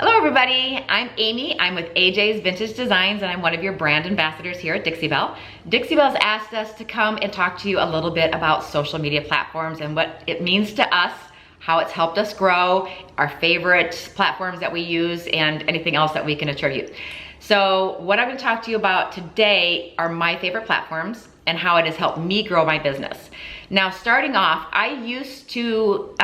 Hello everybody, I'm Amy. I'm with AJ's Vintage Designs and I'm one of your brand ambassadors here at Dixie Belle. Dixie Belle's asked us to come and talk to you a little bit about social media platforms and what it means to us, how it's helped us grow, our favorite platforms that we use, and anything else that we can attribute. So what I'm going to talk to you about today are my favorite platforms and how it has helped me grow my business. Now, starting off, I used to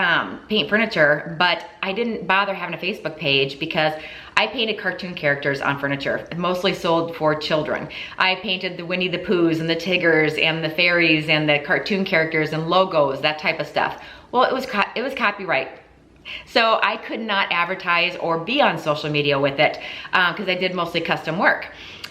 paint furniture, but I didn't bother having a Facebook page because I painted cartoon characters on furniture, mostly sold for children. I painted the Winnie the Poohs and the Tiggers and the fairies and the cartoon characters and logos, that type of stuff. Well, it was copyright. So I could not advertise or be on social media with it because I did mostly custom work.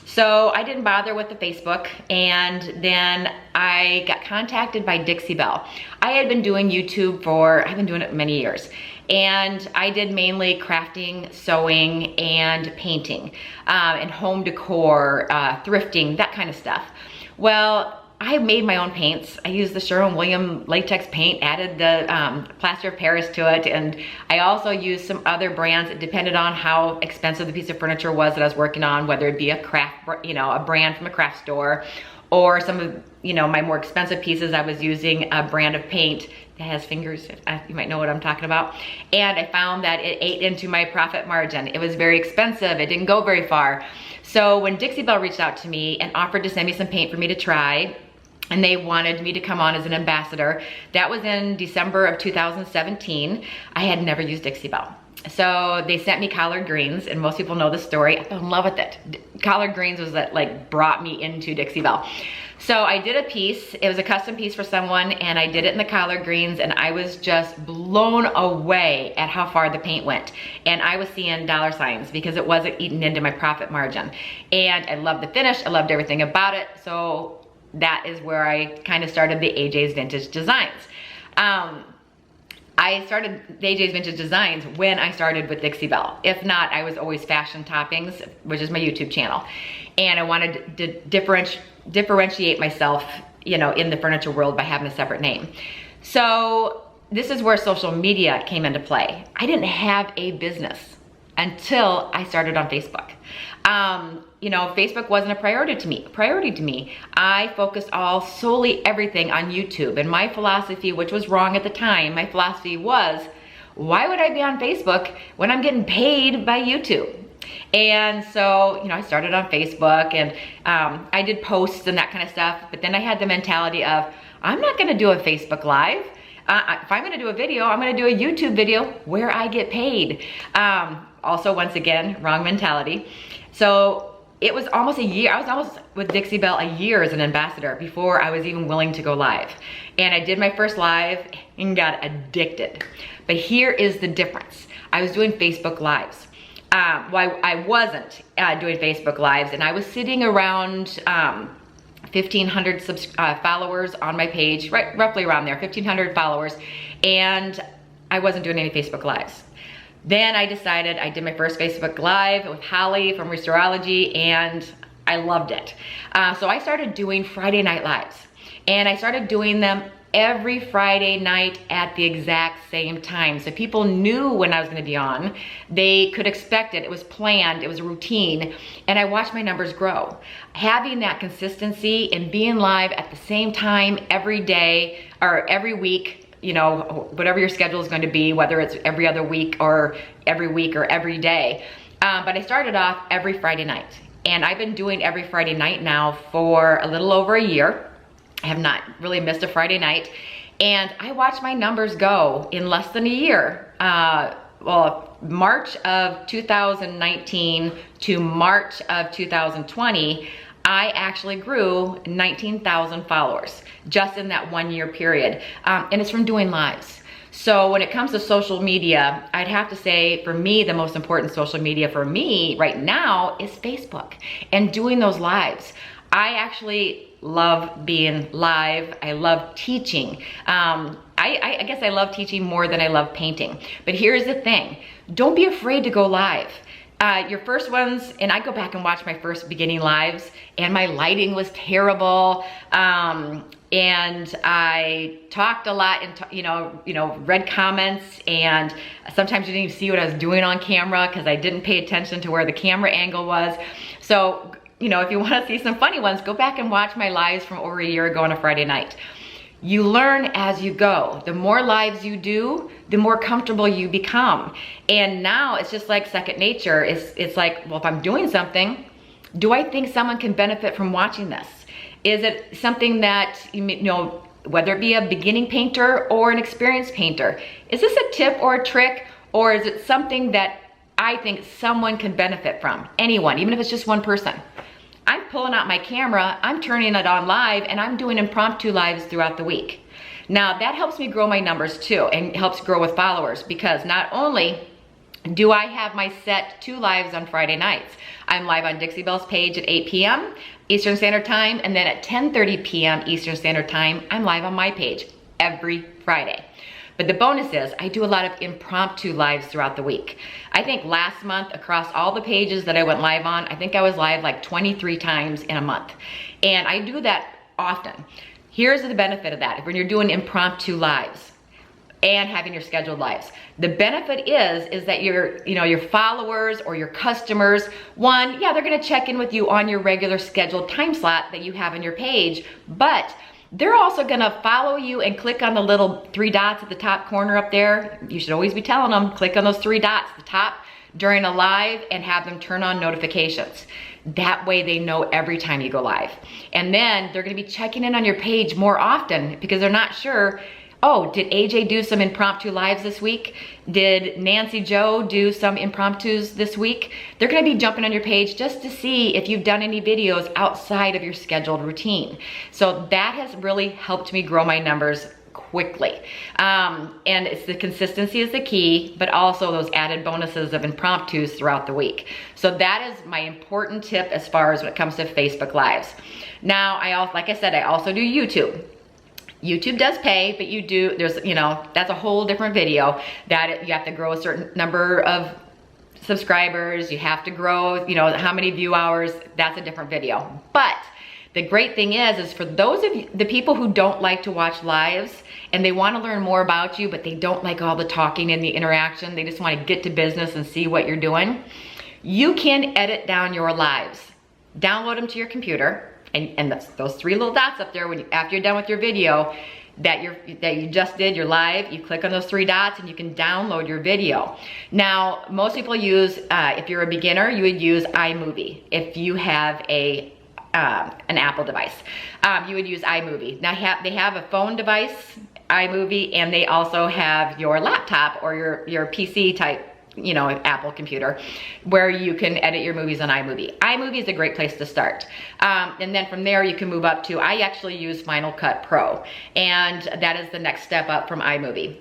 So I didn't bother with the Facebook, and then I got contacted by Dixie Belle. I had been doing YouTube I've been doing it many years, and I did mainly crafting, sewing, and painting, and home decor, thrifting, that kind of stuff. Well, I made my own paints. I used the Sherwin-Williams latex paint, added the plaster of Paris to it, and I also used some other brands. It depended on how expensive the piece of furniture was that I was working on, whether it be a a brand from a craft store, or some of, my more expensive pieces. I was using a brand of paint that has fingers. You might know what I'm talking about. And I found that it ate into my profit margin. It was very expensive. It didn't go very far. So when Dixie Belle reached out to me and offered to send me some paint for me to try, and they wanted me to come on as an ambassador. That was in December of 2017. I had never used Dixie Belle. So they sent me collard greens, and most people know the story. I fell in love with it. Collard greens was that brought me into Dixie Belle. So I did a piece. It was a custom piece for someone, and I did it in the collard greens, and I was just blown away at how far the paint went. And I was seeing dollar signs because it wasn't eating into my profit margin. And I loved the finish. I loved everything about it. So that is where I kind of started the AJ's Vintage Designs. I started the AJ's Vintage Designs when I started with Dixie Belle. If not, I was always Fashion Toppings, which is my YouTube channel. And I wanted to differentiate myself, in the furniture world by having a separate name. So this is where social media came into play. I didn't have a business until I started on Facebook. Facebook wasn't a priority to me. I focused solely everything on YouTube. And my philosophy, which was wrong at the time, my philosophy was, why would I be on Facebook when I'm getting paid by YouTube? And so, I started on Facebook, and I did posts and that kind of stuff. But then I had the mentality of, I'm not gonna do a Facebook Live. If I'm gonna do a video, I'm gonna do a YouTube video where I get paid. Also, once again, wrong mentality. So it was almost a year. I was almost with Dixie Belle a year as an ambassador before I was even willing to go live. And I did my first live and got addicted. But here is the difference. I was doing Facebook Lives. I wasn't doing Facebook Lives, and I was sitting around 1,500 followers on my page, right, roughly around there, 1,500 followers, and I wasn't doing any Facebook Lives. Then I decided, I did my first Facebook Live with Holly from Restorology, and I loved it. So I started doing Friday Night Lives, and I started doing them every Friday night at the exact same time. So people knew when I was gonna be on. They could expect it. It was planned, it was a routine, and I watched my numbers grow. Having that consistency and being live at the same time every day or every week, whatever your schedule is going to be, whether it's every other week or every day. But I started off every Friday night, and I've been doing every Friday night now for a little over a year. I have not really missed a Friday night, and I watched my numbers go in less than a year. March of 2019 to March of 2020, I actually grew 19,000 followers just in that 1 year period. And it's from doing lives. So when it comes to social media, I'd have to say for me, the most important social media for me right now is Facebook and doing those lives. I actually love being live. I love teaching. I guess I love teaching more than I love painting. But here's the thing. Don't be afraid to go live. Your first ones, and I go back and watch my first beginning lives, and my lighting was terrible. And I talked a lot and read comments, and sometimes you didn't even see what I was doing on camera because I didn't pay attention to where the camera angle was. So, if you want to see some funny ones, go back and watch my lives from over a year ago on a Friday night. You learn as you go. The more lives you do, the more comfortable you become. And now it's just like second nature. It's like, well, if I'm doing something, do I think someone can benefit from watching this? Is it something that, whether it be a beginning painter or an experienced painter, is this a tip or a trick, or is it something that I think someone can benefit from? Anyone, even if it's just one person. I'm pulling out my camera, I'm turning it on live, and I'm doing impromptu lives throughout the week. Now that helps me grow my numbers too, and helps grow with followers, because not only do I have my set 2 lives on Friday nights, I'm live on Dixie Belle's page at 8 p.m. Eastern Standard Time, and then at 10:30 p.m. Eastern Standard Time, I'm live on my page every Friday. But the bonus is I do a lot of impromptu lives throughout the week. I think last month across all the pages that I went live on, I think I was live like 23 times in a month. And I do that often. Here's the benefit of that when you're doing impromptu lives and having your scheduled lives. The benefit is that your followers or your customers, one, yeah, they're gonna check in with you on your regular scheduled time slot that you have on your page, but they're also gonna follow you and click on the little 3 dots at the top corner up there. You should always be telling them, click on those 3 dots at the top during a live and have them turn on notifications. That way they know every time you go live. And then they're gonna be checking in on your page more often because they're not sure, oh, did AJ do some impromptu lives this week? Did Nancy Joe do some impromptus this week? They're gonna be jumping on your page just to see if you've done any videos outside of your scheduled routine. So that has really helped me grow my numbers quickly. And it's the consistency is the key, but also those added bonuses of impromptus throughout the week. So that is my important tip as far as when it comes to Facebook Lives. Now, like I said, I also do YouTube. YouTube does pay, but that's a whole different video that you have to grow a certain number of subscribers. You have to grow, how many view hours, that's a different video. But the great thing is for those of you, the people who don't like to watch lives and they want to learn more about you, but they don't like all the talking and the interaction, they just want to get to business and see what you're doing, you can edit down your lives. Download them to your computer. And those 3 little dots up there, after you're done with your video that you just did, your live, you click on those 3 dots and you can download your video. Now, most people use, if you're a beginner, you would use iMovie. If you have an Apple device, you would use iMovie. Now they have a phone device, iMovie, and they also have your laptop or your PC type, Apple computer, where you can edit your movies on iMovie. iMovie is a great place to start. And then from there you can move up to, I actually use Final Cut Pro, and that is the next step up from iMovie.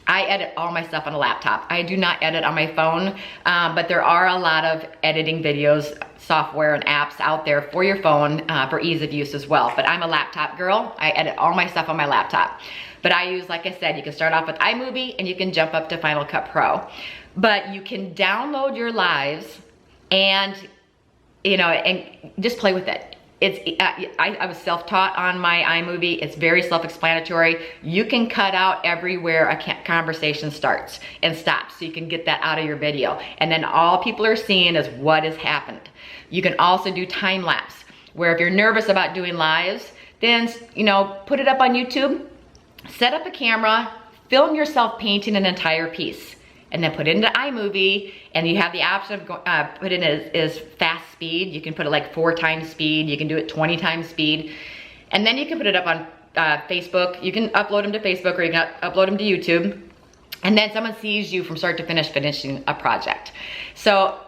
I edit all my stuff on a laptop. I do not edit on my phone, but there are a lot of editing videos, software and apps out there for your phone for ease of use as well. But I'm a laptop girl. I edit all my stuff on my laptop. But I use, like I said, you can start off with iMovie and you can jump up to Final Cut Pro. But you can download your lives and, and just play with it. I was self-taught on my iMovie. It's very self-explanatory. You can cut out everywhere a conversation starts and stops, so you can get that out of your video. And then all people are seeing is what has happened. You can also do time lapse, where if you're nervous about doing lives, then, put it up on YouTube, set up a camera, film yourself painting an entire piece, and then put it into iMovie, and you have the option of put it in as fast speed. You can put it like 4 times speed. You can do it 20 times speed. And then you can put it up on Facebook. You can upload them to Facebook, or you can upload them to YouTube. And then someone sees you from start to finish finishing a project. So,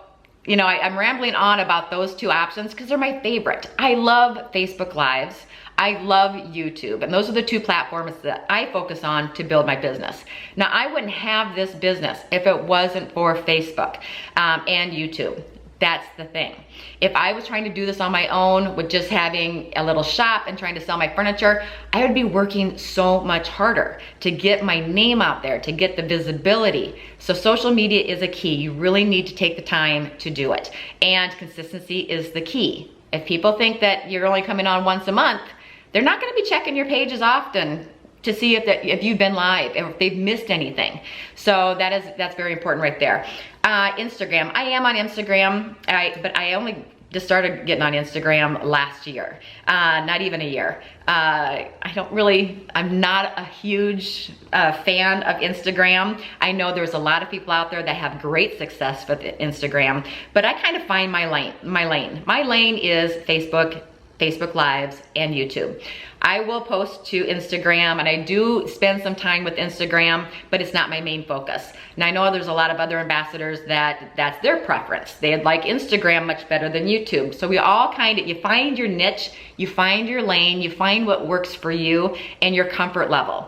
I'm rambling on about those 2 options because they're my favorite. I love Facebook Lives. I love YouTube, and those are the 2 platforms that I focus on to build my business. Now, I wouldn't have this business if it wasn't for Facebook and YouTube. That's the thing. If I was trying to do this on my own with just having a little shop and trying to sell my furniture, I would be working so much harder to get my name out there, to get the visibility. So social media is a key. You really need to take the time to do it. And consistency is the key. If people think that you're only coming on once a month, they're not gonna be checking your pages often to see if you've been live, if they've missed anything. So that's very important right there. Instagram, I am on Instagram, but I only just started getting on Instagram last year, not even a year. I'm not a huge fan of Instagram. I know there's a lot of people out there that have great success with Instagram, but I kind of find my lane. My lane is Facebook Lives, and YouTube. I will post to Instagram, and I do spend some time with Instagram, but it's not my main focus. And I know there's a lot of other ambassadors that's their preference. They like Instagram much better than YouTube. So we all you find your niche, you find your lane, you find what works for you and your comfort level.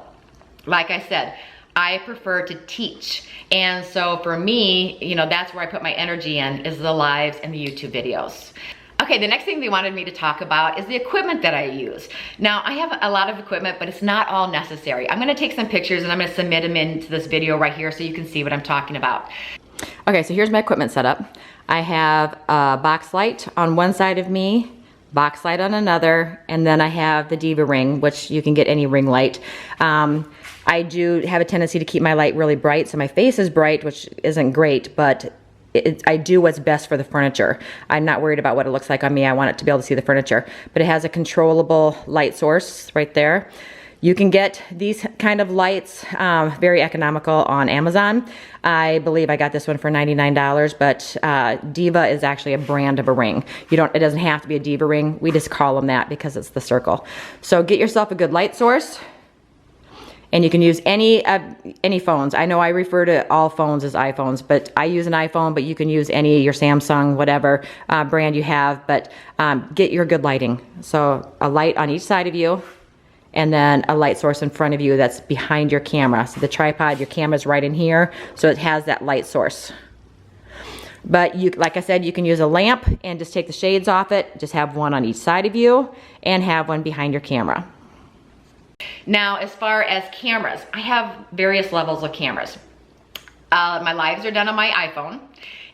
Like I said, I prefer to teach. And so for me, that's where I put my energy in, is the lives and the YouTube videos. Okay, the next thing they wanted me to talk about is the equipment that I use. Now, I have a lot of equipment, but it's not all necessary. I'm gonna take some pictures and I'm gonna submit them into this video right here so you can see what I'm talking about. Okay, so here's my equipment setup. I have a box light on one side of me, box light on another, and then I have the Diva ring, which you can get any ring light. I do have a tendency to keep my light really bright, so my face is bright, which isn't great, but I do what's best for the furniture. I'm not worried about what it looks like on me. I want it to be able to see the furniture. But it has a controllable light source right there. You can get these kind of lights very economical on Amazon. I believe I got this one for $99, but Diva is actually a brand of a ring. It doesn't have to be a Diva ring. We just call them that because it's the circle. So get yourself a good light source. And you can use any phones. I know I refer to all phones as iPhones, but I use an iPhone, but you can use your Samsung, whatever brand you have, but get your good lighting. So a light on each side of you, and then a light source in front of you that's behind your camera. So the tripod, your camera's right in here, so it has that light source. But like I said, you can use a lamp and just take the shades off it, just have one on each side of you, and have one behind your camera. Now, as far as cameras, I have various levels of cameras. My lives are done on my iPhone,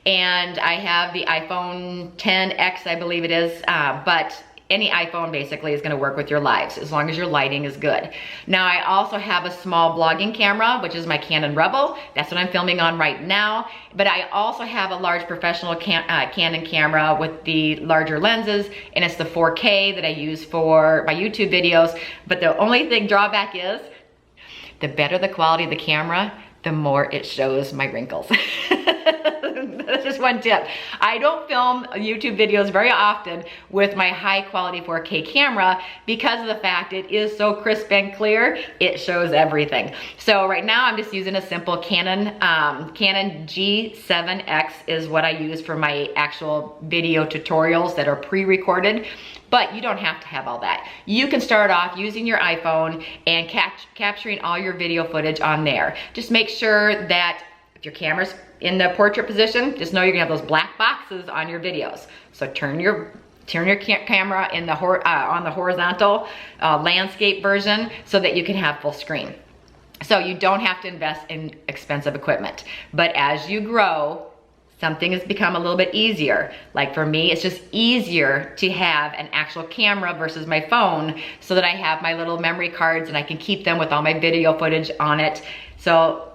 and I have the iPhone XS, I believe it is, but any iPhone basically is gonna work with your lives as long as your lighting is good. Now, I also have a small vlogging camera, which is my Canon Rebel. That's what I'm filming on right now. But I also have a large professional Canon camera with the larger lenses, and it's the 4K that I use for my YouTube videos. But the only drawback is, the better the quality of the camera, the more it shows my wrinkles. That's just one tip. I don't film YouTube videos very often with my high quality 4K camera because of the fact it is so crisp and clear, it shows everything. So right now I'm just using a simple Canon G7X is what I use for my actual video tutorials that are pre-recorded. But you don't have to have all that. You can start off using your iPhone and capturing all your video footage on there. Just make sure that if your camera's in the portrait position, just know you're gonna have those black boxes on your videos. So turn your camera in on the horizontal landscape version so that you can have full screen. So you don't have to invest in expensive equipment. But as you grow, something has become a little bit easier. Like for me, it's just easier to have an actual camera versus my phone so that I have my little memory cards and I can keep them with all my video footage on it. So,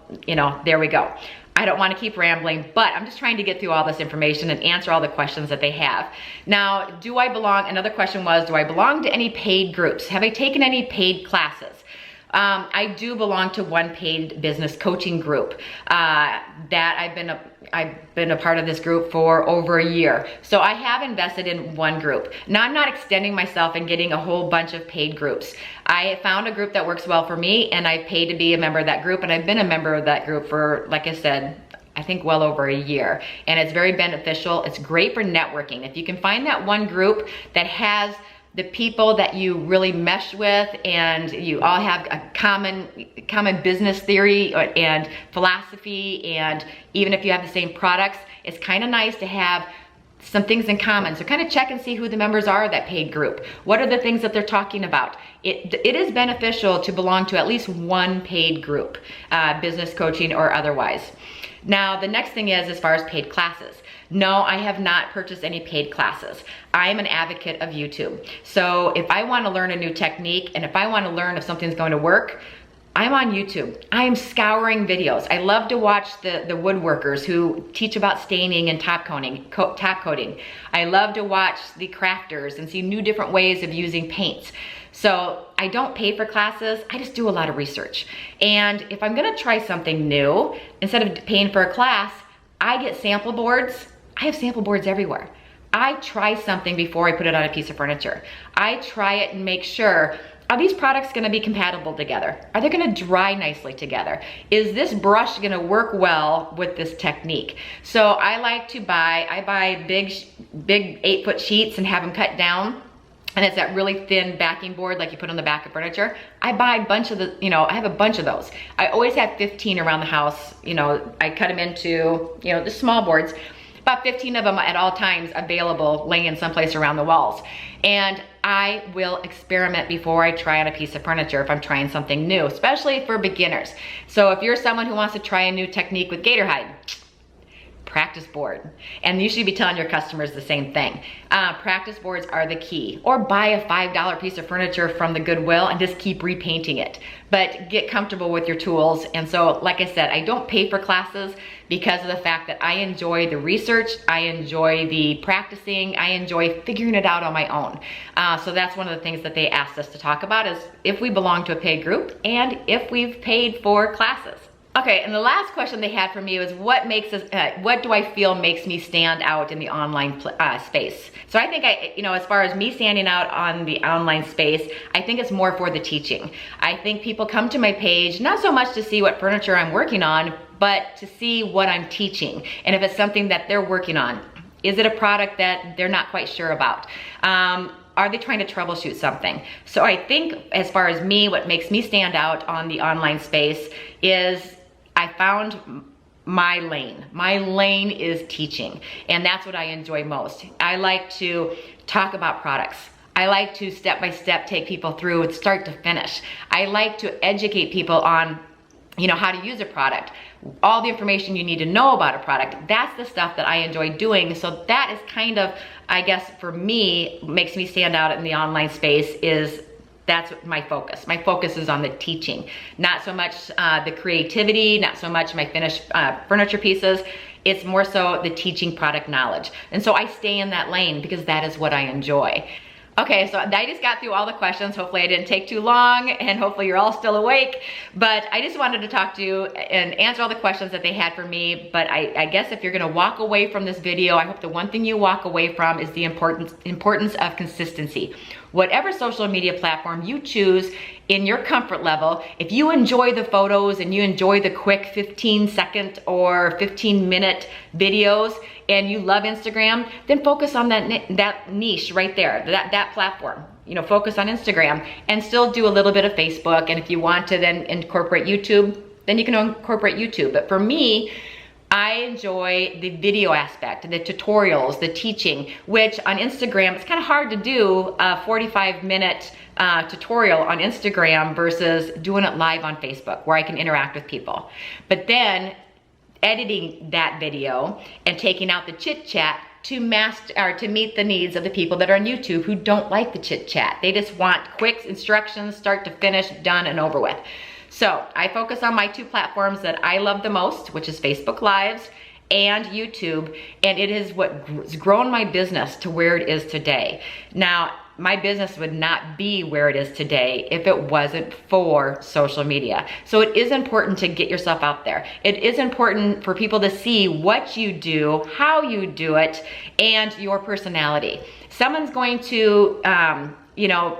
there we go. I don't want to keep rambling, but I'm just trying to get through all this information and answer all the questions that they have. Now, another question was, do I belong to any paid groups? Have I taken any paid classes? I do belong to one paid business coaching group that I've been a part of this group for over a year. So I have invested in one group. Now I'm not extending myself and getting a whole bunch of paid groups. I found a group that works well for me and I paid to be a member of that group, and I've been a member of that group for, like I said, I think well over a year. And it's very beneficial. It's great for networking. If you can find that one group that has the people that you really mesh with and you all have a common business theory and philosophy, and even if you have the same products, it's kind of nice to have some things in common. So kind of check and see who the members are of that paid group. What are the things that they're talking about? It is beneficial to belong to at least one paid group, business coaching or otherwise. Now, the next thing is as far as paid classes. No, I have not purchased any paid classes. I am an advocate of YouTube. So if I want to learn a new technique and if I want to learn if something's going to work, I'm on YouTube. I am scouring videos. I love to watch the woodworkers who teach about staining and top coating. I love to watch the crafters and see new different ways of using paints. So I don't pay for classes, I just do a lot of research. And if I'm gonna try something new, instead of paying for a class, I get sample boards. I have sample boards everywhere. I try something before I put it on a piece of furniture. I try it and make sure, are these products gonna be compatible together? Are they gonna dry nicely together? Is this brush gonna work well with this technique? So I like to buy big 8-foot sheets and have them cut down. And it's that really thin backing board like you put on the back of furniture. I buy a bunch of I have a bunch of those. I always have 15 around the house. I cut them into, the small boards. About 15 of them at all times available, laying someplace around the walls. And I will experiment before I try on a piece of furniture if I'm trying something new, especially for beginners. So if you're someone who wants to try a new technique with gator hide, practice board. And you should be telling your customers the same thing. Practice boards are the key. Or buy a $5 piece of furniture from the Goodwill and just keep repainting it. But get comfortable with your tools. And so, like I said, I don't pay for classes because of the fact that I enjoy the research, I enjoy the practicing, I enjoy figuring it out on my own. So that's one of the things that they asked us to talk about is if we belong to a paid group and if we've paid for classes. Okay, and the last question they had for me was what do I feel makes me stand out in the online space? So I think as far as me standing out on the online space, I think it's more for the teaching. I think people come to my page, not so much to see what furniture I'm working on, but to see what I'm teaching. And if it's something that they're working on, is it a product that they're not quite sure about? Are they trying to troubleshoot something? So I think as far as me, what makes me stand out on the online space is I found my lane. My lane is teaching, and that's what I enjoy most. I like to talk about products. I like to step-by-step take people through it start to finish. I like to educate people on how to use a product, all the information you need to know about a product. That's the stuff that I enjoy doing. So that is kind of, I guess for me, makes me stand out in the online space is that's my focus. My focus is on the teaching, not so much the creativity, not so much my finished furniture pieces. It's more so the teaching product knowledge. And so I stay in that lane because that is what I enjoy. Okay, so I just got through all the questions. Hopefully I didn't take too long and hopefully you're all still awake. But I just wanted to talk to you and answer all the questions that they had for me. But I guess if you're gonna walk away from this video, I hope the one thing you walk away from is the importance of consistency. Whatever social media platform you choose in your comfort level, if you enjoy the photos and you enjoy the quick 15-second or 15-minute videos and you love Instagram, then focus on that niche right there, that platform. Focus on Instagram and still do a little bit of Facebook. And if you want to then incorporate YouTube, then you can incorporate YouTube. But for me, I enjoy the video aspect, the tutorials, the teaching, which on Instagram, it's kind of hard to do a 45-minute tutorial on Instagram versus doing it live on Facebook where I can interact with people. But then editing that video and taking out the chit chat to meet the needs of the people that are on YouTube who don't like the chit chat. They just want quick instructions, start to finish, done and over with. So I focus on my two platforms that I love the most, which is Facebook Lives and YouTube, and it is what's grown my business to where it is today. Now, my business would not be where it is today if it wasn't for social media. So it is important to get yourself out there. It is important for people to see what you do, how you do it, and your personality. Someone's going to,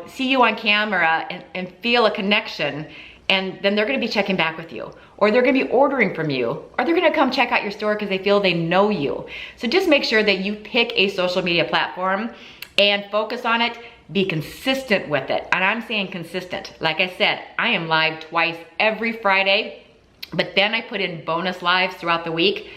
see you on camera and feel a connection, and then they're gonna be checking back with you, or they're gonna be ordering from you, or they're gonna come check out your store because they feel they know you. So just make sure that you pick a social media platform and focus on it, be consistent with it. And I'm saying consistent. Like I said, I am live twice every Friday, but then I put in bonus lives throughout the week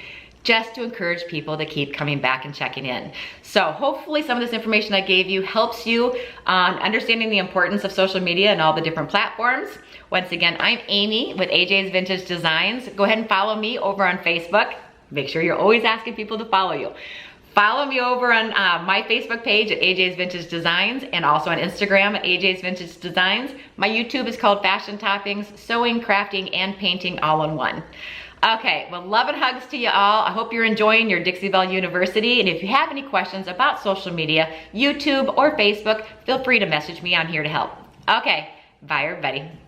just to encourage people to keep coming back and checking in. So hopefully some of this information I gave you helps you on understanding the importance of social media and all the different platforms. Once again, I'm Amy with AJ's Vintage Designs. Go ahead and follow me over on Facebook. Make sure you're always asking people to follow you. Follow me over on my Facebook page at AJ's Vintage Designs and also on Instagram at AJ's Vintage Designs. My YouTube is called Fashion Toppings, Sewing, Crafting, and Painting all in one. Okay, well, love and hugs to you all. I hope you're enjoying your Dixie Belle University. And if you have any questions about social media, YouTube or Facebook, feel free to message me. I'm here to help. Okay, bye everybody.